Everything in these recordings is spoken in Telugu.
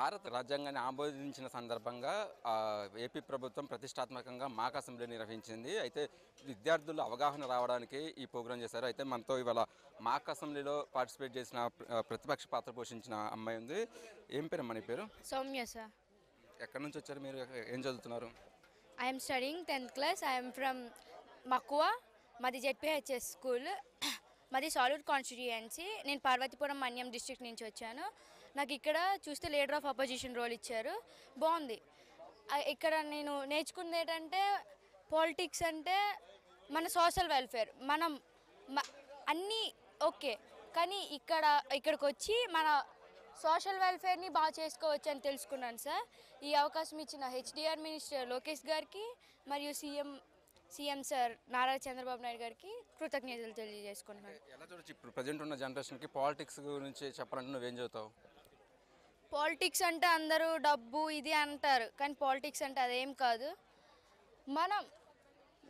భారత రాజ్యాంగాన్ని ఆమోదించిన సందర్భంగా ఏపీ ప్రభుత్వం ప్రతిష్టాత్మకంగా మాక్ అసెంబ్లీ నిర్వహించింది. అయితే విద్యార్థులు అవగాహన రావడానికి ఈ ప్రోగ్రాం చేశారు. అయితే మనతో ఇవాళ మాక్ అసెంబ్లీలో పార్టిసిపేట్ చేసిన ప్రతిపక్ష పాత్ర పోషించిన అమ్మాయి ఉంది. ఏం పేరు అమ్మ నీ పేరు? సౌమ్య సార్. ఎక్కడి నుంచి వచ్చారు మీరు? ఏం చదువుతున్నారు? I'm studying 10th class. I'm from మక్కువ. మాది జెడ్పీహెచ్ఎస్ స్కూల్. మాది సాలూర్ కాన్స్టిట్యుయెన్సీ. నేను పార్వతీపురం మన్యం డిస్ట్రిక్ట్ నుంచి వచ్చాను. నాకు ఇక్కడ చూస్తే లీడర్ ఆఫ్ అపోజిషన్ రోల్ ఇచ్చారు. బాగుంది. ఇక్కడ నేను నేర్చుకున్నది ఏంటంటే పాలిటిక్స్ అంటే మన సోషల్ వెల్ఫేర్ మనం అన్నీ ఓకే, కానీ ఇక్కడికి వచ్చి మన సోషల్ వెల్ఫేర్ని బాగా చేసుకోవచ్చు అని తెలుసుకున్నాను సార్. ఈ అవకాశం ఇచ్చిన హెచ్డిఆర్ మినిస్టర్ లోకేష్ గారికి మరియు సీఎం సార్ నారా చంద్రబాబు నాయుడు గారికి కృతజ్ఞతలు తెలియజేసుకుంటున్నాను. ఎలా చూడొచ్చు ఇప్పుడు ప్రజెంట్ ఉన్న జనరేషన్కి పాలిటిక్స్ గురించి చెప్పాలంటే నువ్వేం చదువుతావు? పాలిటిక్స్ అంటే అందరూ డబ్బు ఇది అంటారు, కానీ పాలిటిక్స్ అంటే అదేం కాదు.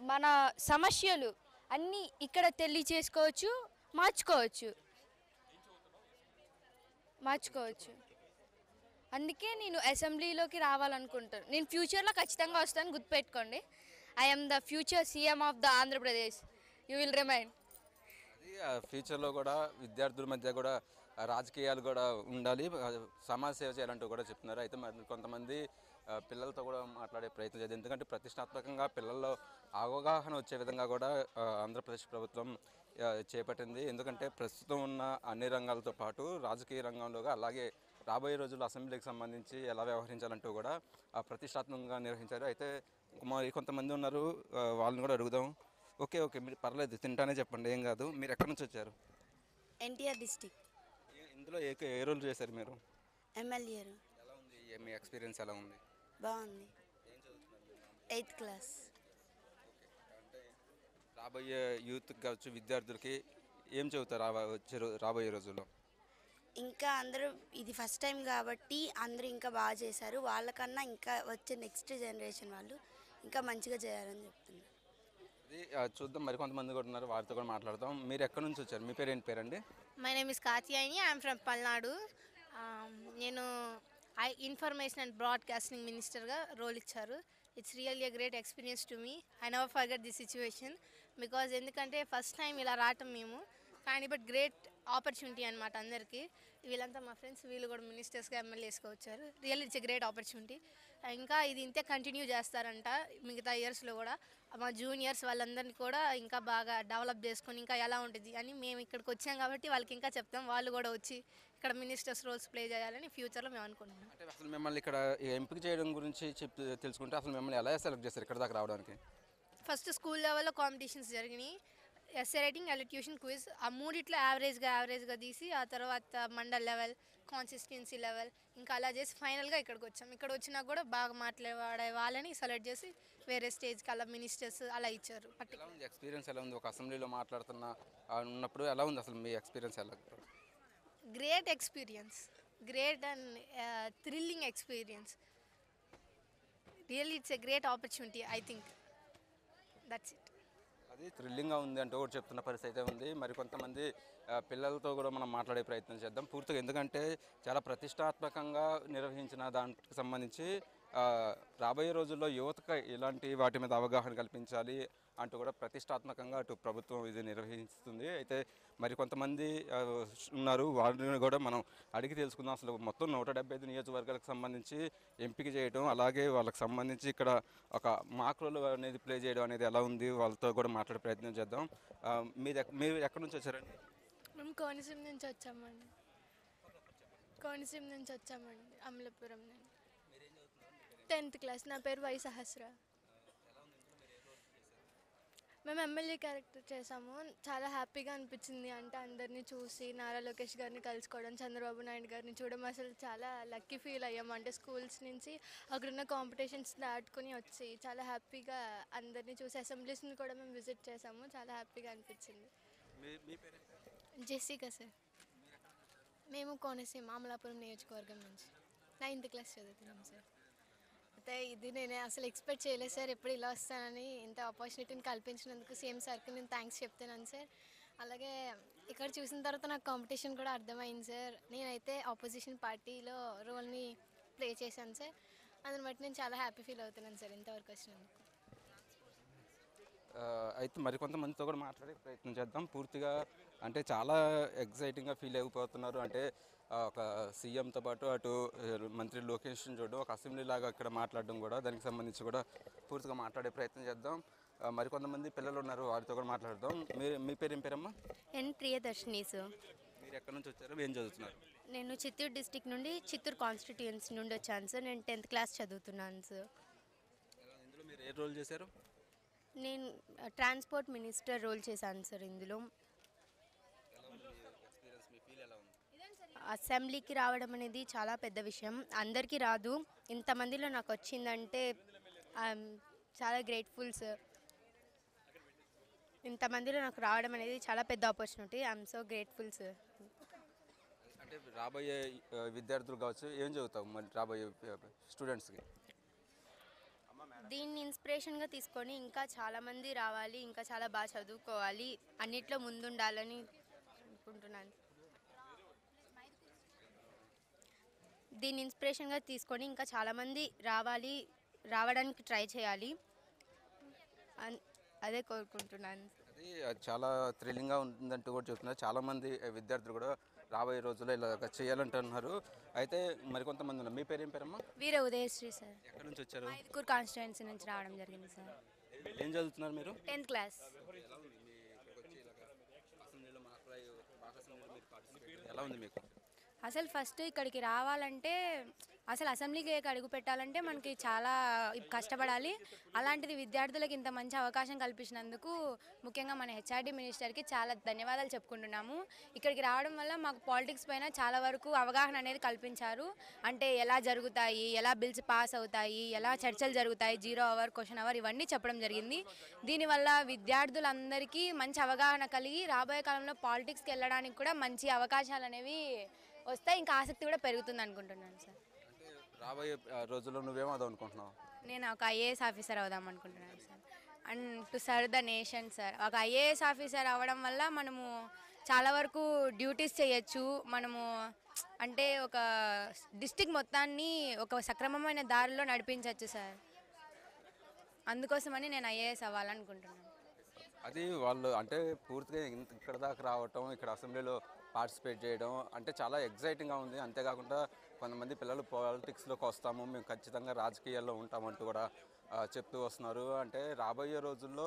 మన సమస్యలు అన్నీ ఇక్కడ తెలియచేసుకోవచ్చు, మార్చుకోవచ్చు. అందుకే నేను అసెంబ్లీలోకి రావాలనుకుంటాను. నేను ఫ్యూచర్లో ఖచ్చితంగా వస్తాను, గుర్తుపెట్టుకోండి. I'm the future CM of the Andhra Pradesh. You will remind. అది ఫ్యూచర్లో కూడా విద్యార్థుల మధ్య కూడా రాజకీయాలు కూడా ఉండాలి, సమాజ సేవ చేయాలంటూ కూడా చెప్తున్నారు. అయితే మరి కొంతమంది పిల్లలతో కూడా మాట్లాడే ప్రయత్నం చేయాలి. ఎందుకంటే ప్రతిష్టాత్మకంగా పిల్లల్లో అవగాహన వచ్చే విధంగా కూడా ఆంధ్రప్రదేశ్ ప్రభుత్వం చేపట్టింది. ఎందుకంటే ప్రస్తుతం ఉన్న అన్ని రంగాలతో పాటు రాజకీయ రంగంలోగా అలాగే రాబోయే రోజుల్లో అసెంబ్లీకి సంబంధించి ఎలా వ్యవహరించాలంటూ కూడా ప్రతిష్టాత్మకంగా నిర్వహించారు. అయితే మరి కొంతమంది ఉన్నారు, వాళ్ళని కూడా అడుగుదాం. ఓకే మీరు పర్లేదు, తింటానే చెప్పండి, ఏం కాదు. మీరు ఎక్కడి నుంచి వచ్చారు? ఎన్టీఆర్ డిస్టిక్. ఇందులో ఏ రోల్ చేశారు మీరు? ఎమ్మెల్యే. ఎలా ఉంది మీ ఎక్స్పీరియన్స్? ఎలా ఉంది? బాగుంది. ఏం చదువుతున్నారు? 8th class. అంటే రాబోయే యూత్కి కావచ్చు, విద్యార్థులకి ఏం చెబుతారు రాబోయే రోజుల్లో? ఇంకా అందరూ ఇది ఫస్ట్ టైం కాబట్టి అందరూ ఇంకా బాగా చేశారు. వాళ్ళకన్నా ఇంకా వచ్చే నెక్స్ట్ జనరేషన్ వాళ్ళు ఇంకా మంచిగా చేయాలని చెప్తున్నారు. అది చూద్దాం, మరి కొంతమంది కూడా ఉన్నారు, వారితో కూడా మాట్లాడదాం. మీరు ఎక్కడి నుంచి వచ్చారు? మీ పేరు ఏంటి పేరండి? My name is Katyayani. I'm from Palnadu. నేను ఇన్ఫర్మేషన్ అండ్ బ్రాడ్కాస్టింగ్ మినిస్టర్గా రోల్ ఇచ్చారు. It's really a great experience to me. I never forget the situation because ఎందుకంటే ఫస్ట్ టైం ఇలా రావటం మేము, కానీ బట్ గ్రేట్ ఆపర్చునిటీ అనమాట అందరికీ. వీళ్ళంతా మా ఫ్రెండ్స్, వీళ్ళు కూడా మినిస్టర్స్గా ఎమ్మెల్యేస్గా వచ్చారు. Really it's a great opportunity. ఇంకా ఇది ఇంతే కంటిన్యూ చేస్తారంట మిగతా ఇయర్స్లో కూడా. మా జూనియర్స్ వాళ్ళందరినీ కూడా ఇంకా బాగా డెవలప్ చేసుకొని ఇంకా ఎలా ఉంటుంది అని మేము ఇక్కడికి వచ్చాం కాబట్టి వాళ్ళకి ఇంకా చెప్తాం. వాళ్ళు కూడా వచ్చి ఇక్కడ మినిస్టర్స్ రోల్స్ ప్లే చేయాలని ఫ్యూచర్లో మేము అనుకుంటున్నాం. అంటే అసలు మిమ్మల్ని ఇక్కడ ఎంపిక చేయడం గురించి తెలుసుకుంటే అసలు మిమ్మల్ని ఎలా సెలెక్ట్ చేస్తారు ఇక్కడ దాకా రావడానికి? ఫస్ట్ స్కూల్ లెవెల్లో కాంపిటీషన్స్ జరిగినాయి. Essay writing, elocution, quiz. ఆ మూడిట్లో యావరేజ్గా తీసి ఆ తర్వాత మండల్ లెవెల్, కాన్సిస్టెన్సీ లెవెల్, ఇంకా అలా చేసి ఫైనల్గా ఇక్కడికి వచ్చాం. ఇక్కడ వచ్చినా కూడా బాగా మాట్లాడే వాళ్ళని సెలెక్ట్ చేసి వేరే స్టేజ్కి అలా మినిస్టర్స్ అలా ఇచ్చారు. ఎలా ఉంది ఎక్స్పీరియన్స్? ఎలా ఉంది ఒక అసెంబ్లీలో ఉన్నప్పుడు ఎలా ఉంది అసలు మీ ఎక్స్పీరియన్స్? ఎలా? Great experience, great and thrilling experience. Really it's a great opportunity. I think that's it. అది థ్రిల్లింగ్గా ఉంది అంటూ కూడా చెప్తున్న పరిస్థితి అయితే ఉంది. మరి కొంతమంది పిల్లలతో కూడా మనం మాట్లాడే ప్రయత్నం చేద్దాం పూర్తిగా. ఎందుకంటే చాలా ప్రతిష్టాత్మకంగా నిర్వహించిన దానికి సంబంధించి రాబోయే రోజుల్లో యువతకు ఇలాంటి వాటి మీద అవగాహన కల్పించాలి అంటూ కూడా ప్రతిష్టాత్మకంగా అటు ప్రభుత్వం ఇది నిర్వహిస్తుంది. అయితే మరి కొంతమంది ఉన్నారు, వారిని కూడా మనం అడిగి తెలుసుకుందాం. అసలు మొత్తం 175 నియోజకవర్గాలకు సంబంధించి ఎంపిక చేయడం, అలాగే వాళ్ళకి సంబంధించి ఇక్కడ ఒక మాక్ రోల్ అనేది ప్లే చేయడం అనేది ఎలా ఉంది, వాళ్ళతో కూడా మాట్లాడే ప్రయత్నం చేద్దాం. మీరు ఎక్కడి నుంచి వచ్చారండి? మేము కోనసీమ నుంచి వచ్చామండి. అమలాపురం నుండి. 10th class. నా పేరు వై సహస్ర. మేము ఎమ్మెల్యే క్యారెక్టర్ చేసాము. చాలా హ్యాపీగా అనిపించింది. అంటే అందరినీ చూసి నారా లోకేష్ గారిని కలుసుకోవడం, చంద్రబాబు నాయుడు గారిని చూడడం అసలు చాలా లక్కీ ఫీల్ అయ్యాము. అంటే స్కూల్స్ నుంచి అక్కడున్న కాంపిటీషన్స్ దాటుకుని వచ్చి చాలా హ్యాపీగా అందరినీ చూసి అసెంబ్లీస్ని కూడా మేము విజిట్ చేసాము. చాలా హ్యాపీగా అనిపించింది. Jessica sir. మేము కోనసీమ అమలాపురం నియోజకవర్గం నుంచి 9th క్లాస్ చదువుతున్నాం సార్. అయితే ఇది నేను అసలు ఎక్స్పెక్ట్ చేయలేదు సార్, ఎప్పుడు ఇలా వస్తానని. ఇంత ఆపర్చునిటీని కల్పించినందుకు సీఎం సార్కి నేను థ్యాంక్స్ చెప్తున్నాను సార్. అలాగే ఇక్కడ చూసిన తర్వాత నాకు కాంపిటీషన్ కూడా అర్థమైంది సార్. నేనైతే ఆపోజిషన్ పార్టీలో రోల్ని ప్లే చేశాను సార్. అందుని బట్టి నేను చాలా హ్యాపీ ఫీల్ అవుతున్నాను సార్ ఇంతవరకు వచ్చినందుకు. అయితే మరికొంతమందితో కూడా మాట్లాడే ప్రయత్నం చేద్దాం. పూర్తిగా అంటే చాలా ఎగ్జైటింగ్గా ఫీల్ అయిపోతున్నారు. అంటే ఒక సీఎంతో పాటు అటు మంత్రి లోకేష్ని చూడడం, ఒక అసెంబ్లీ లాగా ఇక్కడ మాట్లాడడం కూడా, దానికి సంబంధించి కూడా పూర్తిగా మాట్లాడే ప్రయత్నం చేద్దాం. మరికొంతమంది పిల్లలు ఉన్నారు, వారితో కూడా మాట్లాడదాం. మీ పేరు ఏం పేరమ్మా? నేను ప్రియదర్శిని సార్. మీరు ఎక్కడి నుంచి వచ్చారు, ఏం చదువుతున్నారు? నేను చిత్తూరు డిస్టిక్ నుండి చిత్తూరు కాన్స్టిట్యుయెన్సీ నుండి వచ్చాను సార్. నేను 10th క్లాస్ చదువుతున్నాను సార్. ఇందులో మీరు ఏ రోల్ చేశారు? నేను ట్రాన్స్పోర్ట్ మినిస్టర్ రోల్ చేశాను సార్. ఇందులో అసెంబ్లీకి రావడం అనేది చాలా పెద్ద విషయం, అందరికీ రాదు. ఇంతమందిలో నాకు వచ్చిందంటే ఐఎమ్ చాలా గ్రేట్ఫుల్ సార్. ఇంతమందిలో నాకు రావడం అనేది చాలా పెద్ద opportunity. I'm so grateful sir. అంటే రాబోయే విద్యార్థులు కావచ్చు, ఏం చదువుతావు మరి రాబోయే స్టూడెంట్స్కి? దీన్ని ఇన్స్పిరేషన్గా తీసుకొని ఇంకా చాలామంది రావాలి, ఇంకా చాలా బాగా చదువుకోవాలి, అన్నిట్లో ముందుండాలని అనుకుంటున్నాను. దీన్ని ఇన్స్పిరేషన్గా తీసుకొని ఇంకా చాలామంది రావడానికి ట్రై చేయాలి, అదే కోరుకుంటున్నాను. అది చాలా థ్రిల్లింగ్గా ఉంటుందంటూ కూడా చెప్తున్నారు. చాలామంది విద్యార్థులు కూడా రాబోయే రోజుల్లో ఇలా చేయాలంటున్నారు. అయితే మరికొంతమంది ఉన్నారు. మీ పేరు ఏం పేరమ్మా? వీర ఉదయశ్రీ సార్. ఎక్కడి నుంచి వచ్చారు? మైదుకూరు కాన్స్టిట్యుయెన్సీ నుంచి రావడం జరిగింది సార్. ఏం చదువుతున్నారు మీరు? 10th class. ఎలా ఉంది మీకు? అసలు ఫస్ట్ ఇక్కడికి రావాలంటే, అసలు అసెంబ్లీకి అడుగు పెట్టాలంటే మనకి చాలా కష్టపడాలి. అలాంటిది విద్యార్థులకు ఇంత మంచి అవకాశం కల్పించినందుకు ముఖ్యంగా మన హెచ్ఆర్డీ మినిస్టర్కి చాలా ధన్యవాదాలు చెప్పుకుంటున్నాము. ఇక్కడికి రావడం వల్ల మాకు పాలిటిక్స్ పైన చాలా వరకు అవగాహన అనేది కల్పించారు. అంటే ఎలా జరుగుతాయి, ఎలా బిల్స్ పాస్ అవుతాయి, ఎలా చర్చలు జరుగుతాయి, 0 అవర్, క్వశ్చన్ అవర్, ఇవన్నీ చెప్పడం జరిగింది. దీనివల్ల విద్యార్థులందరికీ మంచి అవగాహన కలిగి రాబోయే కాలంలో పాలిటిక్స్కి వెళ్ళడానికి కూడా మంచి అవకాశాలు అనేవి వస్తాయి. ఇంకా ఆసక్తి కూడా పెరుగుతుంది అనుకుంటున్నాను సార్. రాబోయే రోజుల్లో నువ్వేమవుదాం అనుకుంటున్నావు? నేను ఒక ఐఏఎస్ ఆఫీసర్ అవుదాం అనుకుంటున్నాను sir. And to serve the nation sir. ఒక ఐఏఎస్ ఆఫీసర్ అవ్వడం వల్ల మనము చాలా వరకు డ్యూటీస్ చేయొచ్చు. మనము అంటే ఒక డిస్ట్రిక్ట్ మొత్తాన్ని ఒక సక్రమమైన దారిలో నడిపించవచ్చు సార్. అందుకోసమని నేను ఐఏఎస్ అవ్వాలనుకుంటున్నాను. అది వాళ్ళు అంటే పూర్తిగా ఇక్కడ దాకా రావటం, ఇక్కడ అసెంబ్లీలో పార్టిసిపేట్ చేయడం అంటే చాలా ఎగ్జైటింగ్గా ఉంది. అంతేకాకుండా కొంతమంది పిల్లలు పాలిటిక్స్లోకి వస్తాము, మేము ఖచ్చితంగా రాజకీయాల్లో ఉంటామంటూ కూడా చెప్తూ వస్తున్నారు. అంటే రాబోయే రోజుల్లో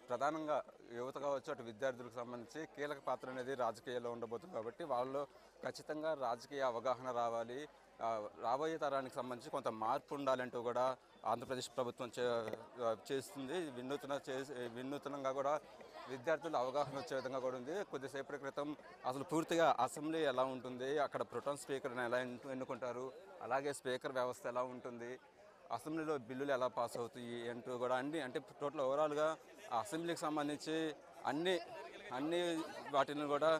ప్రధానంగా యువత కావచ్చు, అటు విద్యార్థులకు సంబంధించి కీలక పాత్ర అనేది రాజకీయాల్లో ఉండబోతుంది. కాబట్టి వాళ్ళు ఖచ్చితంగా రాజకీయ అవగాహన రావాలి, రాబోయే తరానికి సంబంధించి కొంత మార్పు ఉండాలంటూ కూడా ఆంధ్రప్రదేశ్ ప్రభుత్వం చేస్తుంది. వినూత్నంగా కూడా విద్యార్థులు అవగాహన వచ్చే విధంగా కూడా ఉంది. కొద్దిసేపటి క్రితం అసలు పూర్తిగా అసెంబ్లీ ఎలా ఉంటుంది, అక్కడ ప్రొటెం స్పీకర్ని ఎలా ఎన్నుకుంటారు, అలాగే స్పీకర్ వ్యవస్థ ఎలా ఉంటుంది, అసెంబ్లీలో బిల్లులు ఎలా పాస్ అవుతాయి అంటూ కూడా అంటే టోటల్ ఓవరాల్గా అసెంబ్లీకి సంబంధించి అన్ని వాటిని కూడా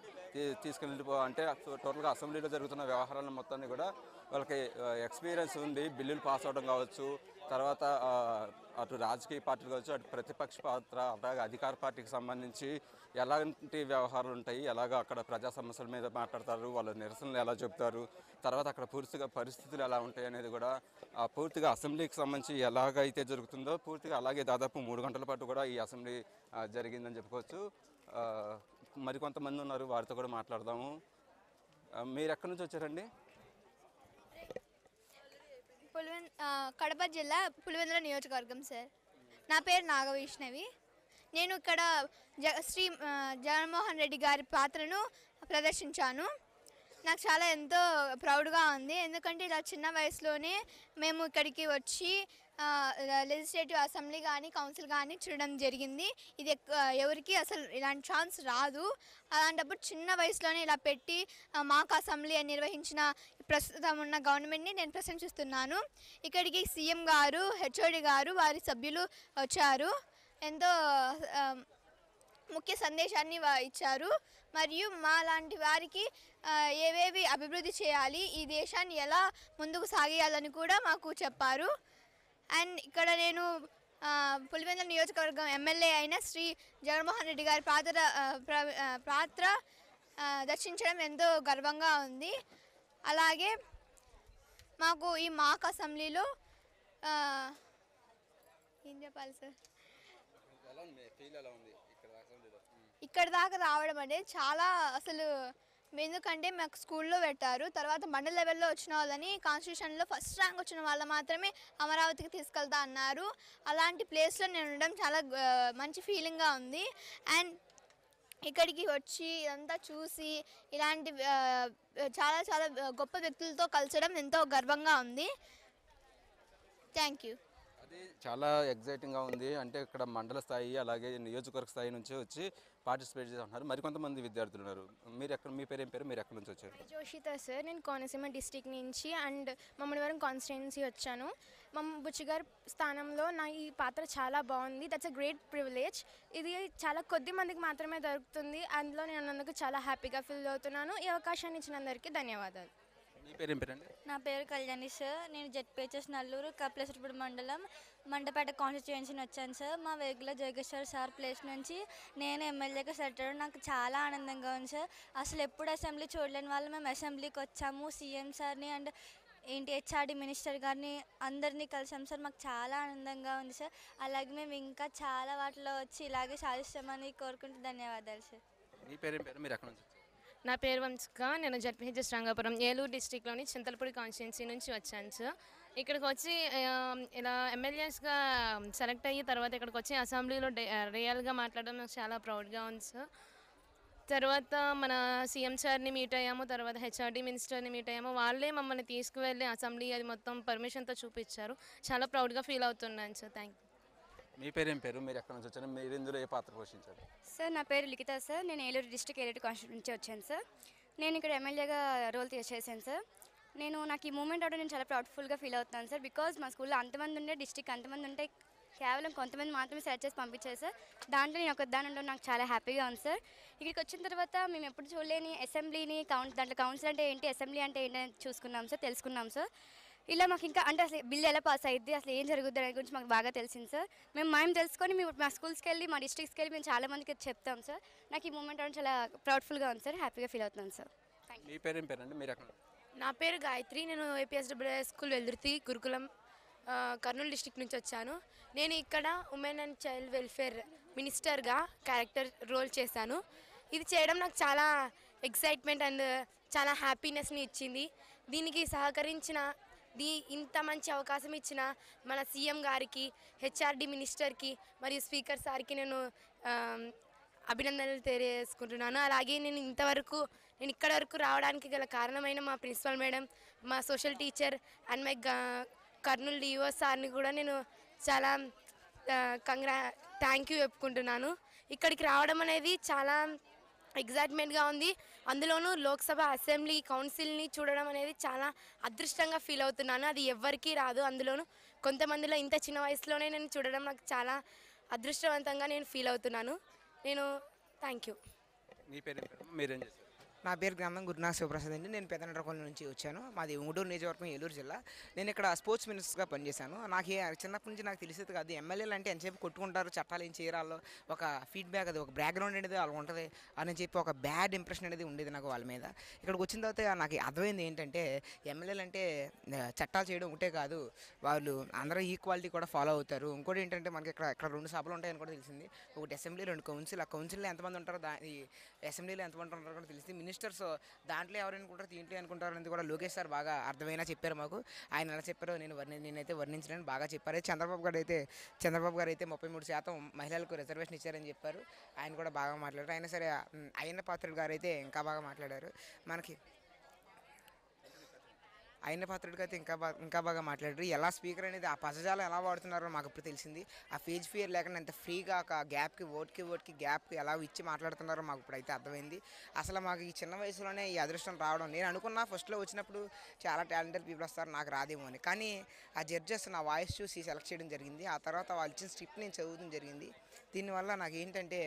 అంటే టోటల్గా అసెంబ్లీలో జరుగుతున్న వ్యవహారాలను మొత్తాన్ని కూడా వాళ్ళకి ఎక్స్పీరియన్స్ ఉంది. బిల్లులు పాస్ అవడం కావచ్చు, తర్వాత అటు రాజకీయ పార్టీలు కావచ్చు, అటు ప్రతిపక్ష పాత్ర, అలాగే అధికార పార్టీకి సంబంధించి ఎలాంటి వ్యవహారాలు ఉంటాయి, ఎలాగ అక్కడ ప్రజా సమస్యల మీద మాట్లాడతారు, వాళ్ళ నిరసనలు ఎలా చెప్తారు, తర్వాత అక్కడ పూర్తిగా పరిస్థితులు ఎలా ఉంటాయి అనేది కూడా పూర్తిగా అసెంబ్లీకి సంబంధించి ఎలాగైతే జరుగుతుందో పూర్తిగా అలాగే దాదాపు 3 గంటల పాటు కూడా ఈ అసెంబ్లీ జరిగిందని చెప్పుకోవచ్చు. మరికొంతమంది ఉన్నారు, వారితో కూడా మాట్లాడదాము. మీరు ఎక్కడి నుంచి వచ్చారండి? కడప జిల్లా పులివెందుల నియోజకవర్గం సార్. నా పేరు నాగవైష్ణవి. నేను ఇక్కడ శ్రీ జగన్మోహన్ రెడ్డి గారి పాత్రను ప్రదర్శించాను. నాకు చాలా ఎంతో ప్రౌడ్గా ఉంది, ఎందుకంటే ఇలా చిన్న వయసులోనే మేము ఇక్కడికి వచ్చి లెజిస్లేటివ్ అసెంబ్లీ కానీ కౌన్సిల్ కానీ చూడడం జరిగింది. ఇది ఎవరికి అసలు ఇలాంటి ఛాన్స్ రాదు. అలాంటప్పుడు చిన్న వయసులోనే ఇలా పెట్టి మాకు అసెంబ్లీ నిర్వహించిన ప్రస్తుతం ఉన్న గవర్నమెంట్ని నేను ప్రశంసిస్తున్నాను. ఇక్కడికి సీఎం గారు, హెచ్ఓడి గారు, వారి సభ్యులు వచ్చారు, ఎంతో ముఖ్య సందేశాన్ని ఇచ్చారు. మరియు మా లాంటి వారికి ఏవేవి అభివృద్ధి చేయాలి, ఈ దేశాన్ని ఎలా ముందుకు సాగేయాలని కూడా మాకు చెప్పారు. అండ్ ఇక్కడ నేను పులివెందుల నియోజకవర్గం ఎమ్మెల్యే అయిన శ్రీ జగన్మోహన్ రెడ్డి గారి పాత్ర దర్శించడం ఎంతో గర్వంగా ఉంది. అలాగే మాకు ఈ మాక్ అసెంబ్లీలో ఆ, ఏం చెప్పాలి సార్, ఎలా ఉంది ఫీల్ ఎలా ఉంది ఇక్కడ అసెంబ్లీలో? ఇక్కడ దాకా రావడం అనేది చాలా అసలు ఎందుకంటే మాకు స్కూల్లో పెట్టారు, తర్వాత మండల లెవెల్లో వచ్చిన వాళ్ళని కాన్స్టిట్యూషన్లో ఫస్ట్ ర్యాంక్ వచ్చిన వాళ్ళు మాత్రమే అమరావతికి తీసుకెళ్తా అన్నారు. అలాంటి ప్లేస్లో నేను ఉండడం చాలా మంచి ఫీలింగ్గా ఉంది. అండ్ ఇక్కడికి వచ్చి ఇదంతా చూసి ఇలాంటి చాలా చాలా గొప్ప వ్యక్తులతో కలచడం ఎంతో గర్వంగా ఉంది. Thank you. అది చాలా ఎగ్జైటింగ్గా ఉంది. అంటే ఇక్కడ మండల స్థాయి అలాగే నియోజకవర్గ స్థాయి నుంచి వచ్చి పార్టిసిపేట్ చేస్తున్నారు. మరికొంతమంది విద్యార్థులు ఉన్నారు. మీరు ఎక్కడ, మీ పేరు ఏం పేరు, మీరు ఎక్కడి నుంచి వచ్చారు? జోషిత సార్, నేను కోనసీమ డిస్టిక్ నుంచి అండ్ మమ్మడివరం కాన్స్టిట్యున్సీ వచ్చాను. మా బుచ్చిగారి స్థానంలో నా ఈ పాత్ర చాలా బాగుంది. That's a great privilege. ఇది చాలా కొద్ది మందికి మాత్రమే దొరుకుతుంది. అందులో నేను అందుకు చాలా హ్యాపీగా ఫీల్ అవుతున్నాను. ఈ అవకాశాన్ని ఇచ్చినందరికీ ధన్యవాదాలు. మీ పేరు ఏం పేరండి? నా పేరు కళ్యాణి సార్. నేను జెడ్పీహెచ్ఎస్ నల్లూరు కపిలేశ్వరపురం మండలం మండపేట కాన్స్టిట్యుయెన్సీ వచ్చాను సార్. మా వేగుల జగేశ్వర్ సార్ ప్లేస్ నుంచి నేను ఎమ్మెల్యేగా సెలెక్ట్ అవ్వడం నాకు చాలా ఆనందంగా ఉంది సార్. అసలు ఎప్పుడు అసెంబ్లీ చూడలేని వాళ్ళు మేము అసెంబ్లీకి వచ్చాము. సీఎం సార్ని అండ్ హెచ్ఆర్డి మినిస్టర్ గారిని అందరినీ కలిసాం సార్. మాకు చాలా ఆనందంగా ఉంది సార్. అలాగే మేము ఇంకా చాలా వాటిలో వచ్చి ఇలాగే సాధిస్తామని కోరుకుంటూ ధన్యవాదాలు సార్. మీ పేరు ఏం పేరు, మీరు ఎక్కడి నుంచి వచ్చారు? నా పేరు వంశిక. నేను జడ్పీహెచ్ఎస్ రంగాపురం ఏలూరు డిస్టిక్లోని చింతలపూడి కాన్స్టిట్యున్సీ నుంచి వచ్చాను సార్. ఇక్కడికి వచ్చి ఇలా ఎమ్మెల్యేస్గా సెలెక్ట్ అయ్యి తర్వాత ఇక్కడికి వచ్చి అసెంబ్లీలో రియల్గా మాట్లాడడం నాకు చాలా ప్రౌడ్గా ఉంది సార్. తర్వాత మన సీఎం సార్ని మీట్ అయ్యాము, తర్వాత హెచ్ఆర్డి మినిస్టర్ని మీట్ అయ్యాము. వాళ్ళే మమ్మల్ని తీసుకువెళ్ళి అసెంబ్లీ అది మొత్తం పర్మిషన్తో చూపించారు. చాలా ప్రౌడ్గా ఫీల్ అవుతున్నాను సార్. Thank you. మీ పేరు ఏం పేరు, మీరు ఎక్కడి నుంచి వచ్చారు, మీరు ఇందులో ఏ పాత్ర పోషించారు? సార్ నా పేరు లిఖిత సార్. నేను ఏలూరు డిస్ట్రిక్ట్ ఏలూరు కాన్స్టిట్యూన్సీ నుంచి వచ్చాను సార్. నేను ఇక్కడ ఎమ్మెల్యేగా రోల్ చేశాను సార్. నాకు ఈ మూమెంట్ అవడం నేను చాలా ప్రౌడ్ఫుల్గా ఫీల్ అవుతున్నాను సార్. బికాజ్ మా స్కూల్లో అంతమంది ఉండే డిస్ట్రిక్ట్ అంతమంది ఉంటే కేవలం కొంతమంది మాత్రమే సెలెక్ట్ చేసి పంపించారు సార్. దాంట్లో నేను ఒక దాని ఉండడం నాకు చాలా హ్యాపీగా ఉంది సార్. ఇక్కడికి వచ్చిన తర్వాత మేము ఎప్పుడు చూడలేని అసెంబ్లీని దాంట్లో కౌన్సిల్ అంటే ఏంటి, అసెంబ్లీ అంటే ఏంటి అని చూసుకున్నాం సార్, తెలుసుకున్నాం సార్. ఇలా మాకు ఇంకా అంటే అసలు బిల్ ఎలా పాస్ అయ్యిద్ది, అసలు ఏం జరుగుద్ది అనే గురించి మాకు బాగా తెలిసింది సార్. మేము తెలుసుకొని మా స్కూల్స్కి వెళ్ళి మా డిస్ట్రిక్ట్స్కి వెళ్ళి మేము చాలా మందికి చెప్తాం సార్. నాకు ఈ మూమెంట్ అవడం చాలా ప్రౌడ్ఫుల్గా ఉంది సార్. హ్యాపీగా ఫీల్ అవుతున్నాను సార్. మీ పేరు ఏం పేరండి, మీరు ఎక్కడ? నా పేరు గాయత్రి. నేను ఏపీఎస్డబ్ల్యూఎస్ స్కూల్ వెల్దుర్తి గురుకులం కర్నూలు డిస్టిక్ నుంచి వచ్చాను. నేను ఇక్కడ ఉమెన్ అండ్ చైల్డ్ వెల్ఫేర్ మినిస్టర్గా క్యారెక్టర్ రోల్ చేశాను. ఇది చేయడం నాకు చాలా ఎక్సైట్మెంట్ అండ్ చాలా హ్యాపీనెస్ని ఇచ్చింది. దీనికి సహకరించిన ఇంత మంచి అవకాశం ఇచ్చిన మన సీఎం గారికి, హెచ్ఆర్డి మినిస్టర్కి మరియు స్పీకర్ సార్కి నేను అభినందనలు తెలియజేసుకుంటున్నాను. అలాగే నేను ఇక్కడ వరకు రావడానికి గల కారణమైన మా ప్రిన్సిపల్ మేడం, మా social teacher and my Kurnool DO సార్ని కూడా నేను చాలా థ్యాంక్ యూ చెప్పుకుంటున్నాను. ఇక్కడికి రావడం అనేది చాలా ఎగ్జైట్మెంట్గా ఉంది. అందులోనూ లోక్సభ అసెంబ్లీ కౌన్సిల్ని చూడడం అనేది చాలా అదృష్టంగా ఫీల్ అవుతున్నాను. అది ఎవ్వరికీ రాదు. అందులోనూ కొంతమందిలో ఇంత చిన్న వయసులోనే నేను చూడడం నాకు చాలా అదృష్టవంతంగా నేను ఫీల్ అవుతున్నాను. Thank you. మీ పేరు మీరేం చేస్తారు? నా పేరు గ్రామం గురునాథ్ శివప్రసాద్ అండి. నేను పెదనరకొండ నుంచి వచ్చాను. మాది ఉంగుటూరు నియోజకవర్గం ఏలూరు జిల్లా. నేను ఇక్కడ స్పోర్ట్స్ మినిస్టర్గా పనిచేశాను. చిన్నప్పటి నుంచి నాకు తెలిసేది కాదు ఎమ్మెల్యేలు అంటే ఎంతసేపు కొట్టుకుంటారు, చట్టాలు ఏం చేయరాలో ఒక ఫీడ్బ్యాక్, అది ఒక బ్యాక్గ్రౌండ్ అనేది వాళ్ళకి ఉంటుంది అని చెప్పి ఒక బ్యాడ్ ఇంప్రెషన్ అనేది ఉండేది నాకు వాళ్ళ మీద. ఇక్కడికి వచ్చిన తర్వాత నాకు అర్థమైంది ఏంటంటే ఎమ్మెల్యేలు అంటే చట్టాలు చేయడం ఒకటే కాదు, వాళ్ళు అందరూ ఈక్వాలిటీ కూడా ఫాలో అవుతారు. ఇంకోటి ఏంటంటే మనకి ఇక్కడ 2 సభలు ఉంటాయని కూడా తెలిసింది. ఒకటి అసెంబ్లీ, 2 కౌన్సిల్. ఆ కౌన్సిల్లో ఎంతమంది ఉంటారో అసెంబ్లీలో ఎంతమంది ఉంటారో కూడా తెలిసింది. మినిస్టర్స్ దాంట్లో ఎవరు అనుకుంటారు, దీంట్లో అనుకుంటారు అనేది కూడా లోకేష్ సార్ బాగా అర్థమైనా చెప్పారు మాకు. ఆయన ఎలా చెప్పారో నేనైతే వర్ణించడానికి బాగా చెప్పారు. చంద్రబాబు గారు అయితే 33% మహిళలకు రిజర్వేషన్ ఇచ్చారని చెప్పారు. ఆయన కూడా బాగా మాట్లాడారు. అయినా సరే అయ్యన్న పాత్రుడు గారు అయితే ఇంకా బాగా మాట్లాడారు. అయ్యన్న పాత్రుడికి అయితే ఇంకా బాగా మాట్లాడారు. ఎలా స్పీకర్ అనేది ఆ పదజాలం ఎలా వాడుతున్నారో మాకు ఇప్పుడు తెలిసింది. ఆ ఫేజ్ ఫియర్ లేకుండా ఎంత ఫ్రీగా ఒక గ్యాప్కి ఓట్కి గ్యాప్కి ఎలా ఇచ్చి మాట్లాడుతున్నారో మాకు ఇప్పుడు అయితే అర్థమైంది. అసలు మాకు ఈ చిన్న వయసులోనే ఈ అదృష్టం రావడం, నేను అనుకున్నా ఫస్ట్లో వచ్చినప్పుడు చాలా టాలెంటెడ్ పీపుల్ వస్తారు, నాకు రాదేమో అని. కానీ ఆ జడ్జెస్ నా వాయిస్ చూసి సెలెక్ట్ చేయడం జరిగింది. ఆ తర్వాత వాళ్ళు ఇచ్చిన స్క్రిప్ట్ నేను చదవడం జరిగింది. దీనివల్ల నాకు ఏంటంటే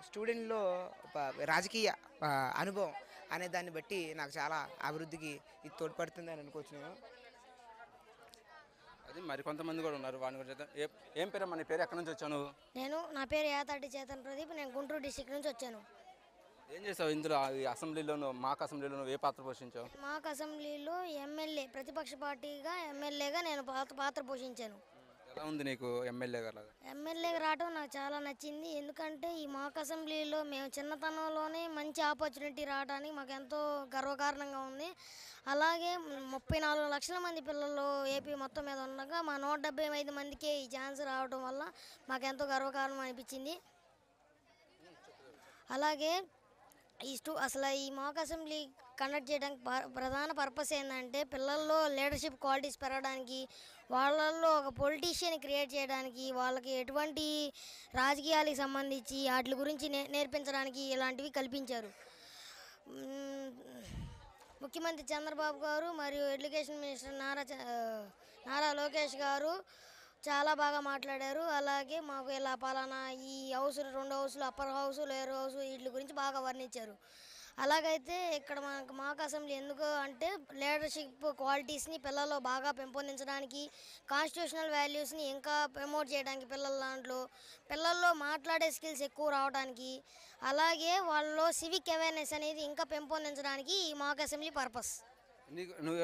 స్టూడెంట్లో రాజకీయ అనుభవం అనే దాన్ని బట్టి నాకు చాలా అభివృద్ధికి ఇది తోడ్పడుతుంది అని అనుకోవచ్చు నేను. అది మరికొంతమంది కూడా ఉన్నారు. వాని గురించి ఏం పేరు, మన పేరు ఎక్కడి నుంచి వచ్చాను? నా పేరు యాతాటి చేతన్ ప్రదీప్. నేను గుంటూరు డిస్ట్రిక్ట్ నుంచి వచ్చాను. ఏం చేసావు ఇందులో ఈ అసెంబ్లీలోను మాకు అసెంబ్లీలోను ఏ పాత్ర పోషించావు? మాకు అసెంబ్లీలో ఎమ్మెల్యే ప్రతిపక్ష పార్టీగా ఎమ్మెల్యేగా నేను పాత్ర పోషించాను. ఎలా ఉంది నీకు ఎమ్మెల్యే గారు? ఎమ్మెల్యేగా రావడం నాకు చాలా నచ్చింది. ఎందుకంటే ఈ మాకు అసెంబ్లీలో మేము చిన్నతనంలోనే మంచి ఆపర్చునిటీ రావడానికి మాకు ఎంతో గర్వకారణంగా ఉంది. అలాగే 34 లక్షల మంది పిల్లలు ఏపీ మొత్తం మీద ఉండగా మా 175 మందికే ఈ ఛాన్స్ రావడం వల్ల మాకు ఎంతో గర్వకారణం అనిపించింది. అలాగే అసలు ఈ మాక్ అసెంబ్లీ కండక్ట్ చేయడానికి ప్రధాన పర్పస్ ఏంటంటే పిల్లల్లో లీడర్షిప్ క్వాలిటీస్ పెరగడానికి, వాళ్ళల్లో ఒక పొలిటీషియన్ క్రియేట్ చేయడానికి, వాళ్ళకి ఎటువంటి రాజకీయాలకు సంబంధించి వాటి గురించి నేర్పించడానికి ఇలాంటివి కల్పించారు. ముఖ్యమంత్రి చంద్రబాబు గారు మరియు ఎడ్యుకేషన్ మినిస్టర్ నారా లోకేష్ గారు చాలా బాగా మాట్లాడారు. అలాగే మాకు ఇలా పలానా ఈ హౌస్ 2 హౌసులు అప్పర్ హౌస్ లోయర్ హౌస్ వీటి గురించి బాగా వర్ణించారు. అలాగైతే ఇక్కడ మనకు మాక్ అసెంబ్లీ ఎందుకు అంటే లీడర్షిప్ క్వాలిటీస్ని పిల్లల్లో బాగా పెంపొందించడానికి, కాన్స్టిట్యూషనల్ వాల్యూస్ని ఇంకా ప్రమోట్ చేయడానికి, పిల్లల్లో మాట్లాడే స్కిల్స్ ఎక్కువ రావడానికి, అలాగే వాళ్ళలో సివిక్ అవేర్నెస్ అనేది ఇంకా పెంపొందించడానికి ఈ మాక్ అసెంబ్లీ పర్పస్. నువ్వు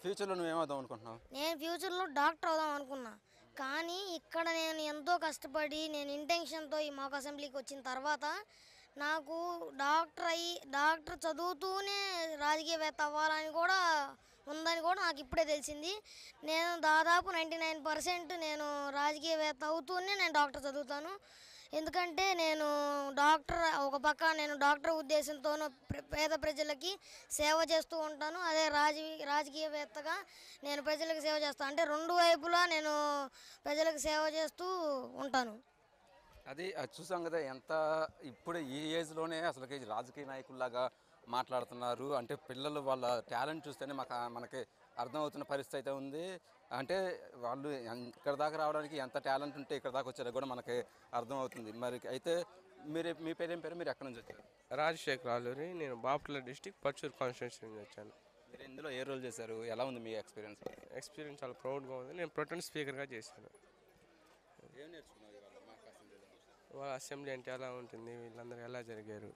ఫ్యూచర్లో నువ్వేమవుదాం అనుకుంటున్నావు? నేను ఫ్యూచర్లో డాక్టర్ అవుదాం అనుకున్నా. కానీ ఇక్కడ నేను ఎంతో కష్టపడి నేను ఇంటెన్షన్తో ఈ మాక్ అసెంబ్లీకి వచ్చిన తర్వాత నాకు డాక్టర్ చదువుతూనే రాజకీయవేత్త అవ్వాలని కూడా ఉందని కూడా నాకు ఇప్పుడే తెలిసింది. నేను దాదాపు 99% నేను రాజకీయవేత్త అవుతూనే నేను డాక్టర్ చదువుతాను. ఎందుకంటే నేను ఒక పక్క నేను డాక్టర్ ఉద్దేశంతోనూ పేద ప్రజలకి సేవ చేస్తూ ఉంటాను. అదే రాజకీయవేత్తగా నేను ప్రజలకు సేవ చేస్తాను. అంటే 2 వైపులా నేను ప్రజలకు సేవ చేస్తూ ఉంటాను. అది చూసాం కదా, ఎంత ఇప్పుడు ఈ ఏజ్లోనే అసలుకి రాజకీయ నాయకుల్లాగా మాట్లాడుతున్నారు. అంటే పిల్లలు వాళ్ళ టాలెంట్ చూస్తేనే మనకి అర్థమవుతున్న పరిస్థితి అయితే ఉంది. అంటే వాళ్ళు ఇక్కడ దాకా రావడానికి ఎంత టాలెంట్ ఉంటే ఇక్కడ దాకా వచ్చారో కూడా మనకి అర్థమవుతుంది. మరి అయితే మీ పేరు ఏం పేరు, మీరు ఎక్కడి నుంచి వచ్చారు? రాజశేఖర్ ఆలూరి. నేను బాపట్ల డిస్టిక్ పర్చూరు కాన్స్టిట్యూన్సీ నుంచి వచ్చాను. మీరు ఇందులో ఏ రోల్ చేశారు? ఎలా ఉంది మీ ఎక్స్పీరియన్స్? ఎక్స్పీరియన్స్ చాలా ప్రౌడ్గా ఉంది. నేను ప్రొటెంట్ స్పీకర్గా చేశాను. ఏం నేర్చుకున్నావు మాకు అసెంబ్లీలో? వాళ్ళ అసెంబ్లీ అంటే ఎలా ఉంటుంది, వీళ్ళందరూ ఎలా జరిగారు,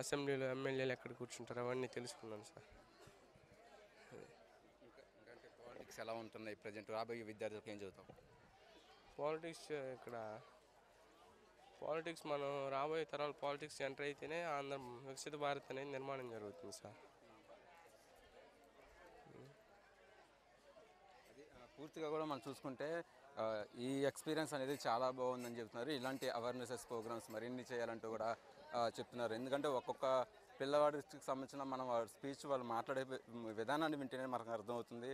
అసెంబ్లీలో ఎమ్మెల్యేలు ఎక్కడ కూర్చుంటారు, అవన్నీ తెలుసుకున్నాను సార్. అంటే పాలిటిక్స్ ఎలా ఉంటున్నాయి ప్రజెంట్? రాబోయే విద్యార్థులకు ఏం చదువుతాం? పాలిటిక్స్ మనం రాబోయే తరాలు పాలిటిక్స్ ఎంటర్ అయితేనే ఆంధ్ర వికసిత భారత్ అనేది నిర్మాణం జరుగుతుంది సార్. పూర్తిగా కూడా మనం చూసుకుంటే ఈ ఎక్స్పీరియన్స్ అనేది చాలా బాగుందని చెప్తున్నారు. ఇలాంటి అవేర్నెసెస్ ప్రోగ్రామ్స్ మరిన్ని చేయాలంటూ కూడా చెప్తున్నారు. ఎందుకంటే ఒక్కొక్క పిల్లవాడికి సంబంధించిన మనం స్పీచ్ వాళ్ళు మాట్లాడే విధానాన్ని వింటేనే మనకు అర్థమవుతుంది.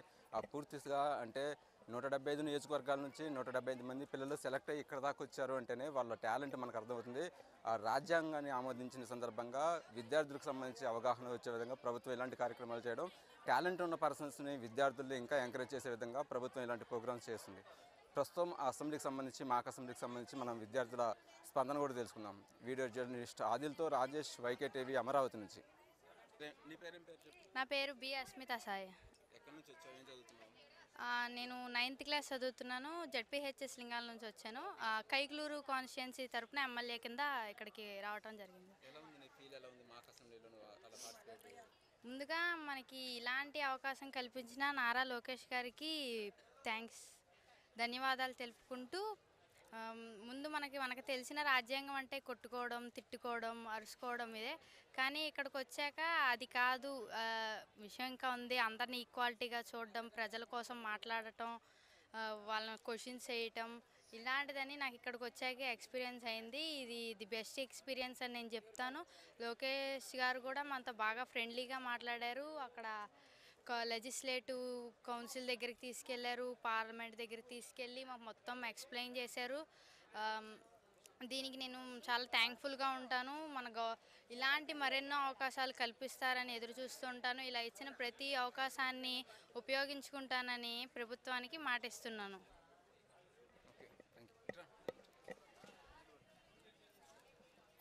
పూర్తిగా అంటే 175 నియోజకవర్గాల నుంచి 175 మంది పిల్లలు సెలెక్ట్ అయ్యి ఇక్కడ దాకా వచ్చారు అంటేనే వాళ్ళ టాలెంట్ మనకు అర్థమవుతుంది. ఆ రాజ్యాంగాన్ని ఆమోదించిన సందర్భంగా విద్యార్థులకు సంబంధించి అవగాహన వచ్చే విధంగా ప్రభుత్వం ఇలాంటి కార్యక్రమాలు చేయడం, టాలెంట్ ఉన్న పర్సన్స్ని విద్యార్థుల్ని ఇంకా ఎంకరేజ్ చేసే విధంగా ప్రభుత్వం ఇలాంటి ప్రోగ్రామ్స్ చేస్తుంది. ప్రస్తుతం అసెంబ్లీకి సంబంధించి మాక్ అసెంబ్లీకి సంబంధించి మనం విద్యార్థుల స్పందన కూడా తెలుసుకుందాం. వీడియో జర్నలిస్ట్ ఆదిల్తో రాజేష్, వైకే టీవీ, అమరావతి నుంచి. నీ పేరేం పేరు? నా పేరు బి అస్మిత సాయి. ఎక్కడి నుంచి వచ్చావు? ఏం చదువుతున్నావు? నేను 9th క్లాస్ చదువుతున్నాను. జడ్పీహెచ్ఎస్ లింగాల నుంచి వచ్చాను. కైగ్లూరు కాన్స్టిట్యుయెన్సీ తరపున ఎమ్మెల్యే కింద ఇక్కడికి రావడం జరిగింది. ముందుగా మనకి ఇలాంటి అవకాశం కల్పించిన నారా లోకేష్ గారికి థ్యాంక్స్, ధన్యవాదాలు తెలుపుకుంటూ, ముందు మనకు తెలిసిన రాజ్యాంగం అంటే కొట్టుకోవడం, తిట్టుకోవడం, అరుచుకోవడం ఇదే. కానీ ఇక్కడికి వచ్చాక అది కాదు, విషయం ఇంకా ఉంది. అందరినీ ఈక్వాలిటీగా చూడడం, ప్రజల కోసం మాట్లాడటం, వాళ్ళని క్వశ్చన్స్ చేయటం, ఇలాంటిదని నాకు ఇక్కడికి వచ్చాక ఎక్స్పీరియన్స్ అయింది. ఇది ది బెస్ట్ ఎక్స్పీరియన్స్ అని నేను చెప్తాను. లోకేష్ గారు కూడా మనతో బాగా ఫ్రెండ్లీగా మాట్లాడారు. అక్కడ లెజిస్లేటివ్ కౌన్సిల్ దగ్గరికి తీసుకెళ్లారు, పార్లమెంట్ దగ్గరికి తీసుకెళ్ళి మాకు మొత్తం ఎక్స్ప్లెయిన్ చేశారు. దీనికి నేను చాలా థ్యాంక్ఫుల్గా ఉంటాను. ఇలాంటి మరెన్నో అవకాశాలు కల్పిస్తారని ఎదురు చూస్తుంటాను. ఇలా ఇచ్చిన ప్రతి అవకాశాన్ని ఉపయోగించుకుంటానని ప్రభుత్వానికి మాటిస్తున్నాను.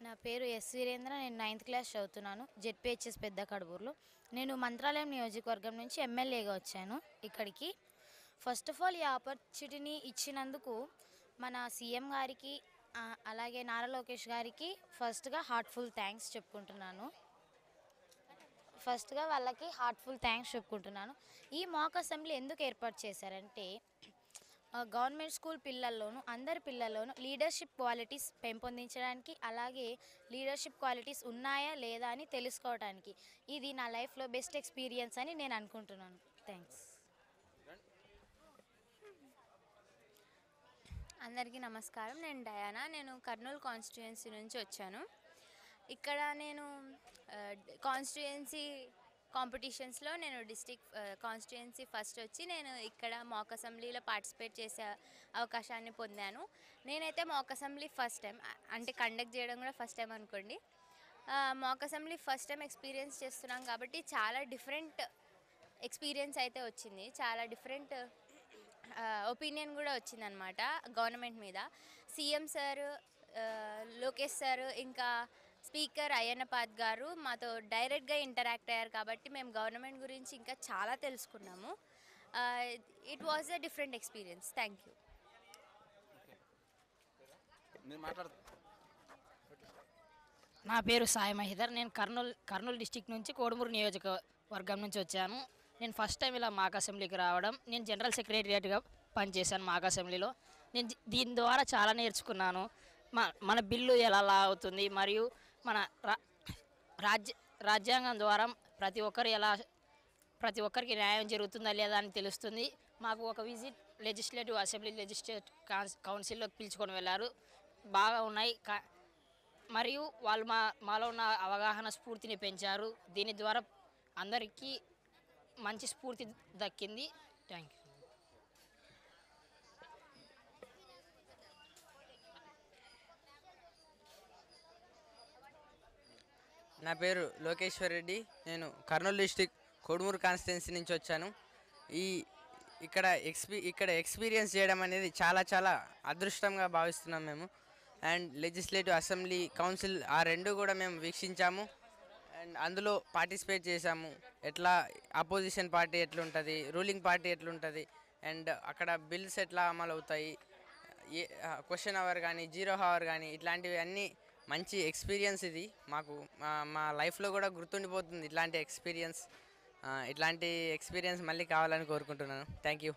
నా పేరు ఎస్ వీరేంద్ర. నేను 9th క్లాస్ చదువుతున్నాను జెడ్పీహెచ్ఎస్ పెద్ద కడుబూరులో. నేను మంత్రాలయం నియోజకవర్గం నుంచి ఎమ్మెల్యేగా వచ్చాను ఇక్కడికి. ఫస్ట్ ఆఫ్ ఆల్ ఈ ఆపర్చునిటీని ఇచ్చినందుకు మన సీఎం గారికి, అలాగే నారా లోకేష్ గారికి ఫస్ట్గా హార్ట్ఫుల్ థ్యాంక్స్ చెప్పుకుంటున్నాను. ఈ మాక్ అసెంబ్లీ ఎందుకు ఏర్పాటు చేశారంటే గవర్నమెంట్ స్కూల్ పిల్లల్లోనూ అందరి పిల్లల్లోనూ లీడర్షిప్ క్వాలిటీస్ పెంపొందించడానికి, అలాగే లీడర్షిప్ క్వాలిటీస్ ఉన్నాయా లేదా అని తెలుసుకోవడానికి. ఇది నా లైఫ్లో బెస్ట్ ఎక్స్పీరియన్స్ అని నేను అనుకుంటున్నాను. థ్యాంక్స్. అందరికీ నమస్కారం. నేను డయానా. నేను కర్నూలు కాన్స్టిట్యుయెన్సీ నుంచి వచ్చాను. ఇక్కడ నేను కాన్స్టిట్యుయెన్సీ కాంపిటీషన్స్లో నేను డిస్ట్రిక్ట్ కాన్స్టిట్యుయెన్సీ ఫస్ట్ వచ్చి నేను ఇక్కడ మాక్ అసెంబ్లీలో పార్టిసిపేట్ చేసే అవకాశాన్ని పొందాను. నేనైతే మాక్ అసెంబ్లీ ఫస్ట్ టైం, అంటే కండక్ట్ చేయడం కూడా ఫస్ట్ టైం అనుకోండి. మాక్ అసెంబ్లీ ఫస్ట్ టైం ఎక్స్పీరియన్స్ చేస్తున్నాం కాబట్టి చాలా డిఫరెంట్ ఎక్స్పీరియన్స్ అయితే వచ్చింది. చాలా డిఫరెంట్ ఒపీనియన్ కూడా వచ్చిందనమాట గవర్నమెంట్ మీద. సీఎం సార్, లోకేష్ సార్, ఇంకా స్పీకర్ అయ్యన్నపాద్ గారు మాతో డైరెక్ట్గా ఇంటరాక్ట్ అయ్యారు కాబట్టి మేము గవర్నమెంట్ గురించి ఇంకా చాలా తెలుసుకున్నాము. It was a different experience. Thank you. నా పేరు సాయి మహిదర్. నేను కర్నూలు డిస్టిక్ నుంచి కోడుమూరు నియోజకవర్గం నుంచి వచ్చాను. నేను ఫస్ట్ టైం ఇలా మాక్ అసెంబ్లీకి రావడం. నేను జనరల్ సెక్రటరియట్గా పనిచేశాను మాక్ అసెంబ్లీలో. నేను దీని ద్వారా చాలా నేర్చుకున్నాను. మన బిల్లు ఎలా లా అవుతుంది, మరియు మన రాజ్యాంగం ద్వారా ప్రతి ఒక్కరికి న్యాయం జరుగుతుందా లేదా అని తెలుస్తుంది. మాకు ఒక విజిట్ లెజిస్లేటివ్ అసెంబ్లీ కౌన్సిల్లోకి పిలుచుకొని వెళ్ళారు. బాగా ఉన్నాయి. మరియు వాళ్ళు మాలో ఉన్న అవగాహన స్ఫూర్తిని పెంచారు. దీని ద్వారా అందరికీ మంచి స్ఫూర్తి దక్కింది. Thank you. నా పేరు లోకేశ్వర్ రెడ్డి. నేను కర్నూలు డిస్టిక్ కోడుమూరు కాన్స్టిట్యుయెన్సీ నుంచి వచ్చాను. ఇక్కడ ఎక్స్పీరియన్స్ చేయడం అనేది చాలా చాలా అదృష్టంగా భావిస్తున్నాం మేము. అండ్ లెజిస్లేటివ్ అసెంబ్లీ కౌన్సిల్ ఆ రెండు కూడా మేము వీక్షించాము. అండ్ అందులో పార్టిసిపేట్ చేశాము. ఎట్లా అపోజిషన్ పార్టీ ఎట్లుంటుంది, రూలింగ్ పార్టీ ఎట్లుంటుంది, అండ్ అక్కడ బిల్స్ ఎట్లా అమలు అవుతాయి, క్వశ్చన్ అవర్ కానీ, జీరో అవర్ కానీ, ఇట్లాంటివి అన్నీ మంచి ఎక్స్పీరియన్స్. ఇది మాకు మా లైఫ్లో కూడా గుర్తుండిపోతుంది. ఇట్లాంటి ఎక్స్పీరియన్స్ మళ్ళీ కావాలని కోరుకుంటున్నాను. Thank you.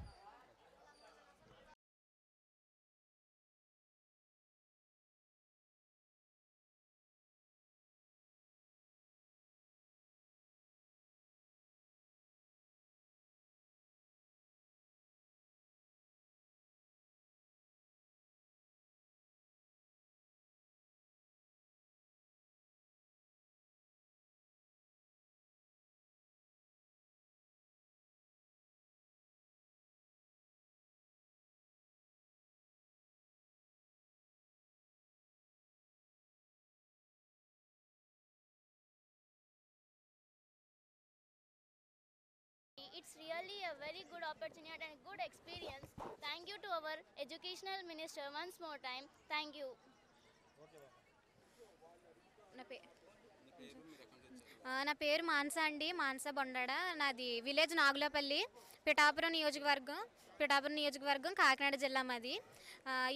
It's really a very good opportunity and good experience. Thank you to our educational minister once more time. Thank you. నా పేరు మాన్సా అండి. మాన్సా బొండాడ. నాది విలేజ్ నాగులపల్లి, పిఠాపురం నియోజకవర్గం కాకినాడ జిల్లా మాది.